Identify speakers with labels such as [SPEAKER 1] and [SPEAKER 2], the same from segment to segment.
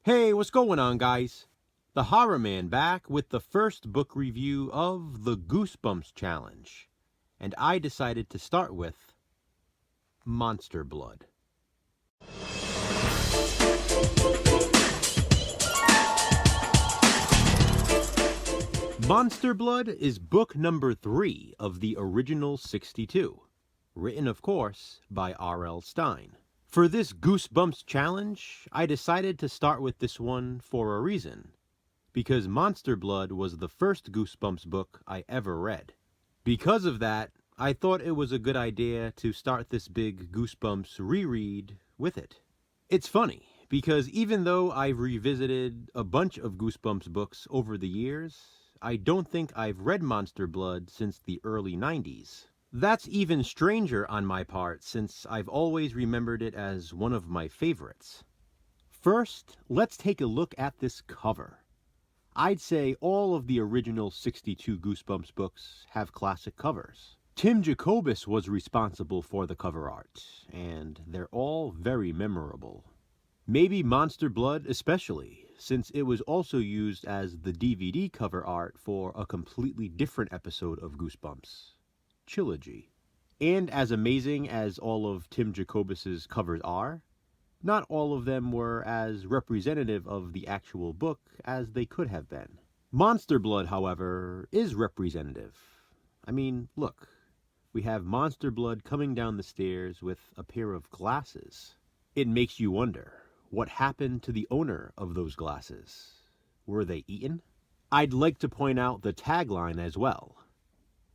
[SPEAKER 1] Hey, what's going on, guys? The Horror Man back with the first book review of the Goosebumps challenge. And I decided to start with Monster Blood. Monster Blood is book number 3 of the original 62, written, of course, by R.L. Stine. For this Goosebumps challenge, I decided to start with this one for a reason, because Monster Blood was the first Goosebumps book I ever read. Because of that, I thought it was a good idea to start this big Goosebumps reread with it. It's funny, because even though I've revisited a bunch of Goosebumps books over the years, I don't think I've read Monster Blood since the early 90s. That's even stranger on my part, since I've always remembered it as one of my favorites. First, let's take a look at this cover. I'd say all of the original 62 Goosebumps books have classic covers. Tim Jacobus was responsible for the cover art, and they're all very memorable. Maybe Monster Blood especially, since it was also used as the DVD cover art for a completely different episode of Goosebumps, Trilogy. And as amazing as all of Tim Jacobus's covers are, not all of them were as representative of the actual book as they could have been. Monster Blood, however, is representative. I mean, look, we have Monster Blood coming down the stairs with a pair of glasses. It makes you wonder, what happened to the owner of those glasses? Were they eaten? I'd like to point out the tagline as well.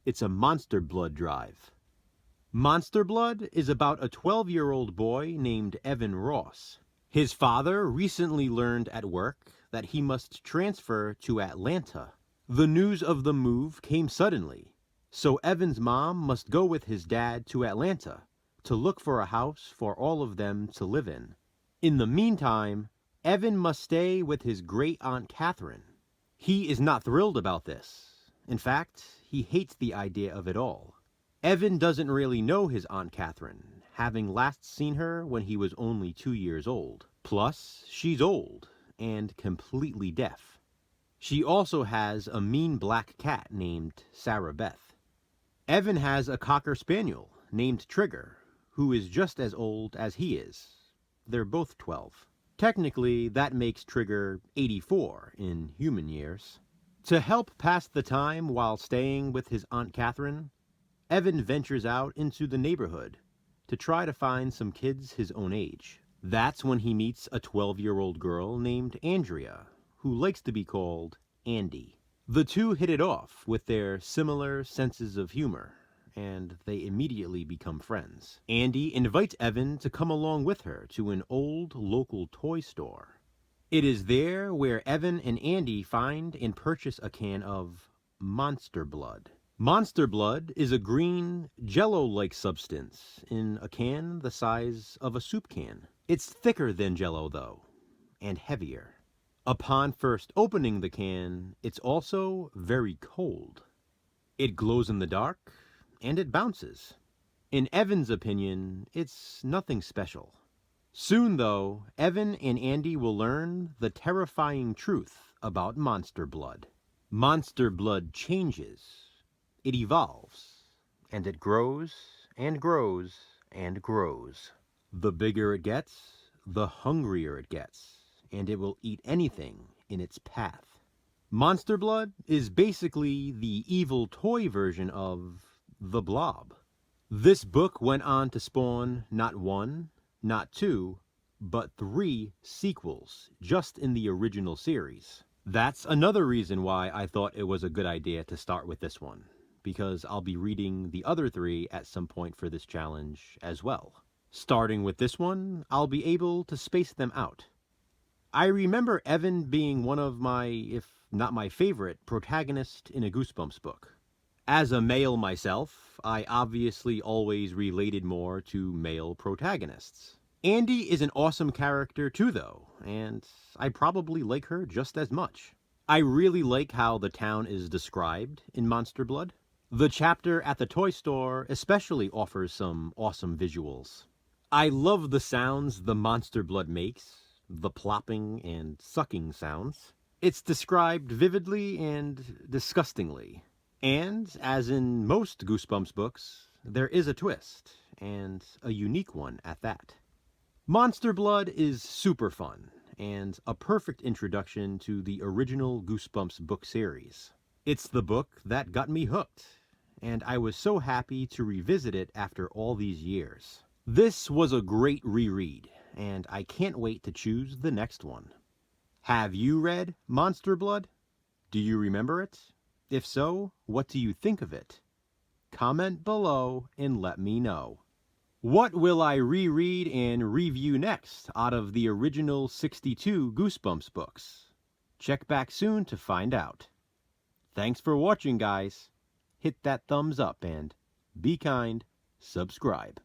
[SPEAKER 1] It's a Monster Blood drive. Monster Blood is about a 12-year-old boy named Evan Ross. His father recently learned at work that he must transfer to Atlanta. The news of the move came suddenly, so Evan's mom must go with his dad to Atlanta to look for a house for all of them to live in. In the meantime, Evan must stay with his great-aunt Catherine. He is not thrilled about this. In fact, he hates the idea of it all. Evan doesn't really know his Aunt Catherine, having last seen her when he was only 2 years old. Plus, she's old and completely deaf. She also has a mean black cat named Sarah Beth. Evan has a Cocker Spaniel named Trigger, who is just as old as he is. They're both 12. Technically, that makes Trigger 84 in human years. To help pass the time while staying with his Aunt Catherine, Evan ventures out into the neighborhood to try to find some kids his own age. That's when he meets a 12-year-old girl named Andrea, who likes to be called Andy. The two hit it off with their similar senses of humor, and they immediately become friends. Andy invites Evan to come along with her to an old local toy store. It is there where Evan and Andy find and purchase a can of Monster Blood. Monster Blood is a green, jello-like substance in a can the size of a soup can. It's thicker than jello, though, and heavier. Upon first opening the can, it's also very cold. It glows in the dark, and it bounces. In Evan's opinion, it's nothing special. Soon, though, Evan and Andy will learn the terrifying truth about Monster Blood. Monster Blood changes. It evolves. And it grows and grows and grows. The bigger it gets, the hungrier it gets, and it will eat anything in its path. Monster Blood is basically the evil toy version of The Blob. This book went on to spawn not 1, not 2, but 3 sequels just in the original series. That's another reason why I thought it was a good idea to start with this one, because I'll be reading the other 3 at some point for this challenge as well. Starting with this one, I'll be able to space them out. I remember Evan being one of my, if not my favorite, protagonist in a Goosebumps book. As a male myself, I obviously always related more to male protagonists. Andy is an awesome character too, though, and I probably like her just as much. I really like how the town is described in Monster Blood. The chapter at the toy store especially offers some awesome visuals. I love the sounds the Monster Blood makes, the plopping and sucking sounds. It's described vividly and disgustingly. And, as in most Goosebumps books, there is a twist, and a unique one at that. Monster Blood is super fun, and a perfect introduction to the original Goosebumps book series. It's the book that got me hooked, and I was so happy to revisit it after all these years. This was a great reread, and I can't wait to choose the next one. Have you read Monster Blood? Do you remember it? If so, what do you think of it? Comment below and let me know. What will I reread and review next out of the original 62 Goosebumps books? Check back soon to find out. Thanks for watching, guys. Hit that thumbs up and be kind, subscribe.